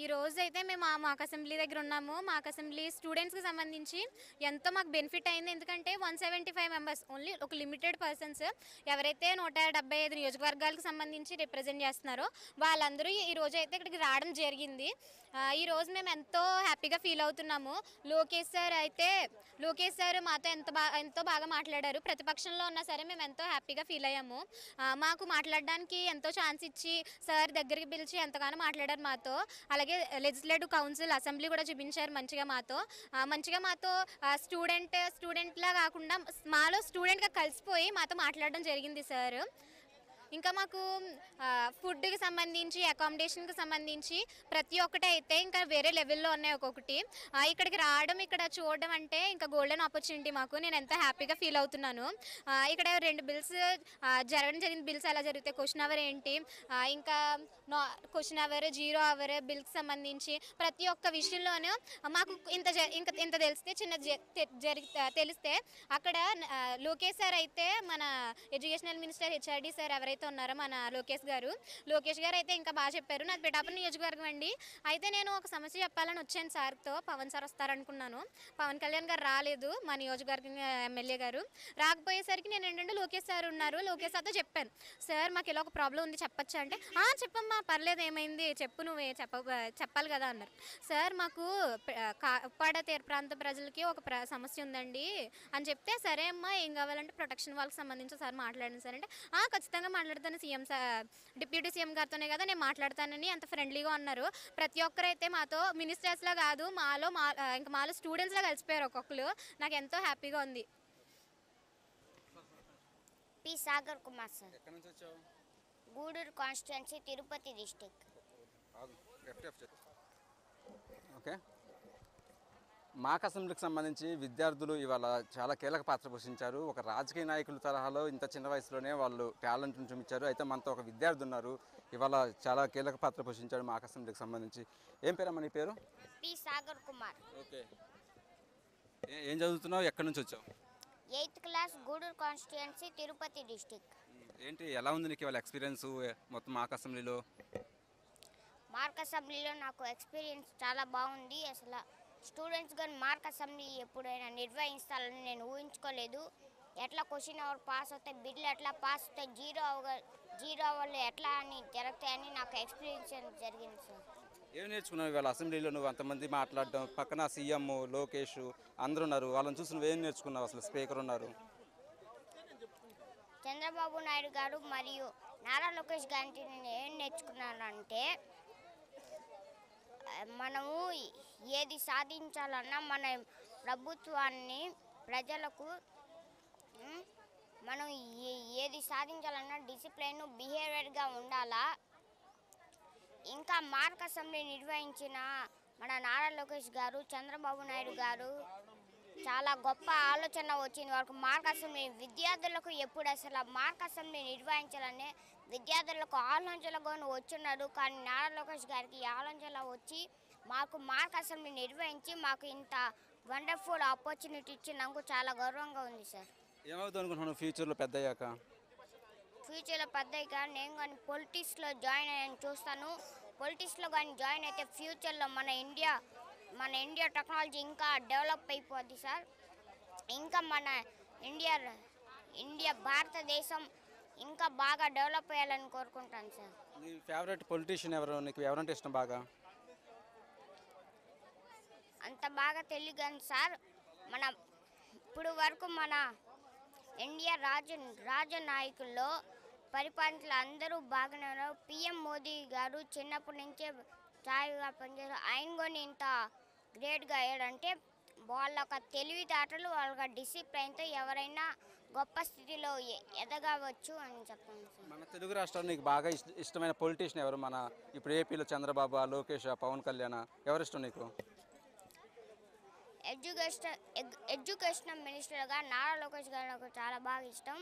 ఈరోజు అయితే మేము మాక్ అసెంబ్లీ దగ్గర ఉన్నాము. మాక్ అసెంబ్లీ స్టూడెంట్స్కి సంబంధించి ఎంతో మాకు బెనిఫిట్ అయింది. ఎందుకంటే 175 మెంబర్స్ ఓన్లీ, ఒక లిమిటెడ్ పర్సన్స్ ఎవరైతే 175 నియోజకవర్గాలకు సంబంధించి రిప్రజెంట్ చేస్తున్నారో వాళ్ళందరూ ఈరోజు అయితే ఇక్కడికి రావడం జరిగింది. ఈరోజు మేము ఎంతో హ్యాపీగా ఫీల్ అవుతున్నాము. లోకేష్ సార్ మాతో ఎంతో బాగా మాట్లాడారు. ప్రతిపక్షంలో ఉన్నా సరే మేము ఎంతో హ్యాపీగా ఫీల్ అయ్యాము. మాకు మాట్లాడడానికి ఎంతో ఛాన్స్ ఇచ్చి సార్ దగ్గరికి పిలిచి ఎంతగానో మాట్లాడారు మాతో. అలాగే లెజిస్లేటివ్ కౌన్సిల్ అసెంబ్లీ కూడా చూపించారు మంచిగా మాతో స్టూడెంట్లా కాకుండా మాలో స్టూడెంట్గా కలిసిపోయి మాతో మాట్లాడడం జరిగింది సార్. ఇంకా మాకు ఫుడ్కి సంబంధించి, అకామిడేషన్కి సంబంధించి ప్రతి ఒక్కటి అయితే ఇంకా వేరే లెవెల్లో ఉన్నాయి ఒక్కొక్కటి. ఇక్కడికి రావడం, ఇక్కడ చూడడం అంటే ఇంకా గోల్డెన్ ఆపర్చునిటీ మాకు. నేను ఎంత హ్యాపీగా ఫీల్ అవుతున్నాను. ఇక్కడ 2 బిల్స్ జరగడం జరిగింది. బిల్స్ ఎలా జరుగుతాయి, క్వశ్చన్ అవర్ ఏంటి, ఇంకా క్వశ్చన్ అవర్, జీరో అవర్, బిల్కి సంబంధించి ప్రతి ఒక్క విషయంలోనూ మాకు ఇంత తెలిస్తే అక్కడ లోకేష్ సార్ అయితే మన ఎడ్యుకేషనల్ మినిస్టర్ హెచ్ఆర్డి సార్ ఎవరైతే అయితే ఉన్నారో మన లోకేష్ గారు అయితే ఇంకా బాగా చెప్పారు. నాది పిఠాపురం నియోజకవర్గం అండి. అయితే నేను ఒక సమస్య చెప్పాలని వచ్చాను సార్తో. పవన్ సార్ వస్తారనుకున్నాను. పవన్ కళ్యాణ్ గారు రాలేదు, మా నియోజకవర్గం ఎమ్మెల్యే గారు. రాకపోయేసరికి నేను ఏంటంటే లోకేష్ సార్ ఉన్నారు, లోకేష్ సార్తో చెప్పాను, సార్ మాకు ఇలా ఒక ప్రాబ్లం ఉంది చెప్పచ్చా అంటే, చెప్పమ్మా పర్లేదు ఏమైంది చెప్పు, నువ్వే చెప్పాలి కదా అన్నారు. సార్ మాకు ఉప్పాడ తీర ప్రాంత ప్రజలకి ఒక సమస్య ఉందండి అని చెప్తే, సరే అమ్మా ఏం కావాలంటే ప్రొటెక్షన్ వాళ్ళకి సంబంధించి సార్ మాట్లాడండి సార్ అంటే, ఖచ్చితంగా మాట్లాడతాను, డిప్యూటీ సీఎం గారితోనే కదా నేను మాట్లాడతానని అంత ఫ్రెండ్లీగా ఉన్నారు. ప్రతి ఒక్కరైతే మాతో మినిస్టర్స్లా కాదు, మాలో స్టూడెంట్స్లా కలిసిపోయారు ఒక్కొక్కరు. నాకు ఎంతో హ్యాపీగా ఉంది. పి సాగర్ కుమార్ సార్, ఎక్కడి నుంచి వచ్చావు? Gudur constituency, Tirupati district. Okay, mock అసెంబ్లీకి సంబంధించి విద్యార్థులు ఇవాళ చాలా కీలక పాత్ర పోషించారు. ఒక రాజకీయ నాయకుల తరహాలో ఇంత చిన్న వయసులోనే వాళ్ళు టాలెంట్ని చూపించారు. అయితే మనతో ఒక విద్యార్థి ఉన్నారు, ఇవాళ చాలా కీలక పాత్ర పోషించాడు మాక్ అసెంబ్లీకి సంబంధించి. ఏం పేరమ్మా నీ పేరు? పి సాగర్ కుమార్. ఓకే, ఏం చదువుతున్నావు, ఎక్కడి నుంచి వచ్చావు? 8th class, Gudur constituency, Tirupati district. ఏంటి, ఎలా ఉంది నీకు ఇవాళ ఎక్స్పీరియన్స్ మొత్తం మాక్ అసెంబ్లీలో? మార్క్ అసెంబ్లీలో నాకు ఎక్స్పీరియన్స్ చాలా బాగుంది. అసలు స్టూడెంట్స్ కానీ మార్క్ అసెంబ్లీ ఎప్పుడైనా నిర్వహిస్తారని నేను ఊహించుకోలేదు. ఎట్లా క్వశ్చన్ అవర్ పాస్ అవుతాయి, బిడ్లు ఎట్లా పాస్ అవుతాయి, జీరో అవర్లు ఎట్లా అని జరుగుతాయని నాకు ఎక్స్పీరియన్స్ జరిగింది సార్. ఏం నేర్చుకున్నావు ఇవాళ అసెంబ్లీలో? నువ్వు అంతమంది మాట్లాడడం, పక్కన సీఎం లోకేష్ అందరూ ఉన్నారు, వాళ్ళని చూసి నువ్వేం నేర్చుకున్నావు? అసలు స్పీకర్ ఉన్నారు, చంద్రబాబు నాయుడు గారు మరియు నారా లోకేష్ గారికి నేను ఏం నేర్చుకున్నానంటే, మనము ఏది సాధించాలన్నా మన ప్రభుత్వాన్ని ప్రజలకు మనం ఏది సాధించాలన్నా డిసిప్లైన్ బిహేవియర్గా ఉండాలా. ఇంకా మార్క్ అసెంబ్లీ నిర్వహించిన మన నారా లోకేష్ గారు, చంద్రబాబు నాయుడు గారు చాలా గొప్ప ఆలోచన వచ్చింది వాళ్ళకు. మార్క్ అసెంబ్లీ విద్యార్థులకు ఎప్పుడు అసలు మార్క్ అసెంబ్లీ నిర్వహించాలనే విద్యార్థులకు ఆలోచనగా వచ్చున్నాడు. కానీ నారా లోకేష్ గారికి ఆలోచన వచ్చి మాకు మార్క్ అసెంబ్లీ నిర్వహించి మాకు ఇంత వండర్ఫుల్ ఆపర్చునిటీ ఇచ్చి నాకు చాలా గౌరవంగా ఉంది సార్. ఏమవుతుంది అనుకుంటున్నాను ఫ్యూచర్లో పెద్ద అయ్యాక? ఫ్యూచర్లో పెద్దగా నేను కానీ పొలిటిక్స్లో జాయిన్ అయ్యాను చూస్తాను. పొలిటిక్స్లో కానీ జాయిన్ అయితే ఫ్యూచర్లో మన ఇండియా టెక్నాలజీ ఇంకా డెవలప్ అయిపోద్ది సార్. ఇంకా మన ఇండియా భారతదేశం ఇంకా బాగా డెవలప్ అయ్యాలని కోరుకుంటాను సార్. నీ ఫేవరెట్ పొలిటీషియన్ ఎవరు? నీకు ఎవరంటే ఇష్టం బాగా? అంత బాగా తెలియదు కానీ సార్, ఇప్పుడు వరకు మన ఇండియా రాజనాయకుల్లో పరిపాలనలు అందరూ బాగానే ఉన్నారు. పిఎం మోదీ గారు చిన్నప్పటి నుంచే ఛాయగా పనిచేశారు. ఆయన కూడా ఇంత గ్రేట్గా అయ్యాడంటే వాళ్ళ ఒక తెలివితేటలు, వాళ్ళ డిసిప్లైన్తో ఎవరైనా గొప్ప స్థితిలో ఎదగవచ్చు అని చెప్పండి సార్. మన తెలుగు రాష్ట్రాల్లో నీకు బాగా ఇష్టమైన పొలిటీషియన్ ఎవరు? మన ఇప్పుడు ఏపీలో చంద్రబాబు, లోకేష్, పవన్ కళ్యాణ్, ఎవరు ఇష్టం నీకు? ఎడ్యుకేషన్ మినిస్టర్గా నారా లోకేష్ గారు నాకు చాలా బాగా ఇష్టం.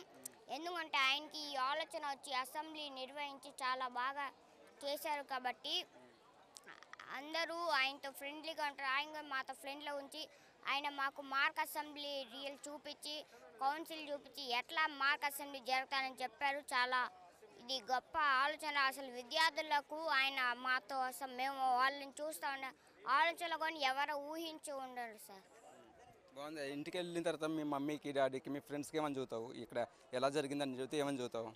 ఎందుకంటే ఆయనకి ఈ ఆలోచన వచ్చి అసెంబ్లీ నిర్వహించి చాలా బాగా చేశారు కాబట్టి అందరూ ఆయనతో ఫ్రెండ్లీగా ఉంటారు. ఆయన మాతో ఫ్రెండ్లో ఉంచి ఆయన మాకు మార్క్ అసెంబ్లీ రియల్ చూపించి, కౌన్సిల్ చూపించి ఎట్లా మార్క్ అసెంబ్లీ జరుగుతానని చెప్పారు. చాలా ఇది గొప్ప ఆలోచన. అసలు విద్యార్థులకు ఆయన మాతో అసలు మేము వాళ్ళని చూస్తూ ఉండే ఆలోచనలు కానీ ఎవరు ఊహించి ఉండరు సార్. బాగుంది. ఇంటికి వెళ్ళిన తర్వాత మీ మమ్మీకి, డాడీకి, మీ ఫ్రెండ్స్కి ఏమని చదువుతావు? ఇక్కడ ఎలా జరిగిందని చదివితే ఏమని చదువుతావు?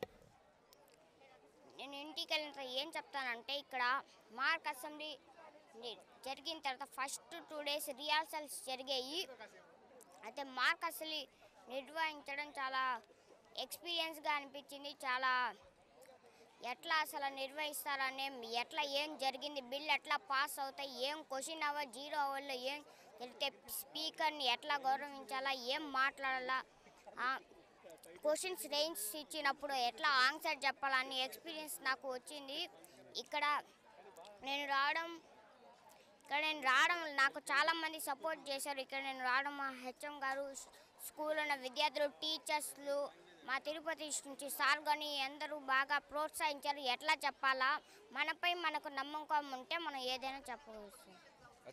నేను ఇంటికి వెళ్ళిన తర్వాత ఏం చెప్తానంటే, ఇక్కడ మార్క్ అసెంబ్లీ జరిగిన తర్వాత ఫస్ట్ 2 days రిహార్సల్స్ జరిగాయి. అయితే మార్క్ అసెంబ్లీ నిర్వహించడం చాలా ఎక్స్పీరియన్స్గా అనిపించింది. చాలా ఎట్లా అసలు నిర్వహిస్తారనే, ఎట్లా ఏం జరిగింది, బిల్ ఎట్లా పాస్ అవుతాయి, ఏం క్వశ్చన్ అవర్ 0 అవర్లో ఏం వెళ్తే స్పీకర్ని ఎట్లా గౌరవించాలా, ఏం మాట్లాడాలా, క్వశ్చన్స్ రేంజ్ ఇచ్చినప్పుడు ఎట్లా ఆన్సర్ చెప్పాలని ఎక్స్పీరియన్స్ నాకు వచ్చింది. ఇక్కడ నేను రావడం నాకు చాలామంది సపోర్ట్ చేశారు. ఇక్కడ నేను రావడం మా హెచ్ఎం గారు, స్కూల్లో ఉన్న విద్యార్థులు, టీచర్స్లు, మా తిరుపతి నుంచి సార్ కానీ అందరూ బాగా ప్రోత్సహించారు. ఎట్లా చెప్పాలా, మనపై మనకు నమ్మకం ఉంటే మనం ఏదైనా చెప్పవచ్చు.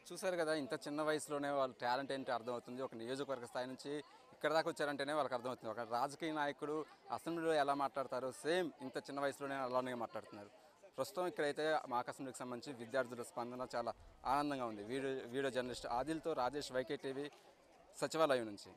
చూసారు కదా, ఇంత చిన్న వయసులోనే వాళ్ళ టాలెంట్ ఏంటో అర్థమవుతుంది. ఒక నియోజకవర్గ స్థాయి నుంచి ఇక్కడ దాకా వచ్చారంటేనే వాళ్ళకి అర్థమవుతుంది. ఒక రాజకీయ నాయకుడు అసెంబ్లీలో ఎలా మాట్లాడతారో సేమ్ ఇంత చిన్న వయసులోనే అలానే మాట్లాడుతున్నారు. ప్రస్తుతం ఇక్కడైతే మాక్ అసెంబ్లీకి సంబంధించి విద్యార్థుల స్పందన చాలా ఆనందంగా ఉంది. వీడియో జర్నలిస్ట్ ఆదిల్తో రాజేష్, YK టీవీ, సచివాలయం నుంచి.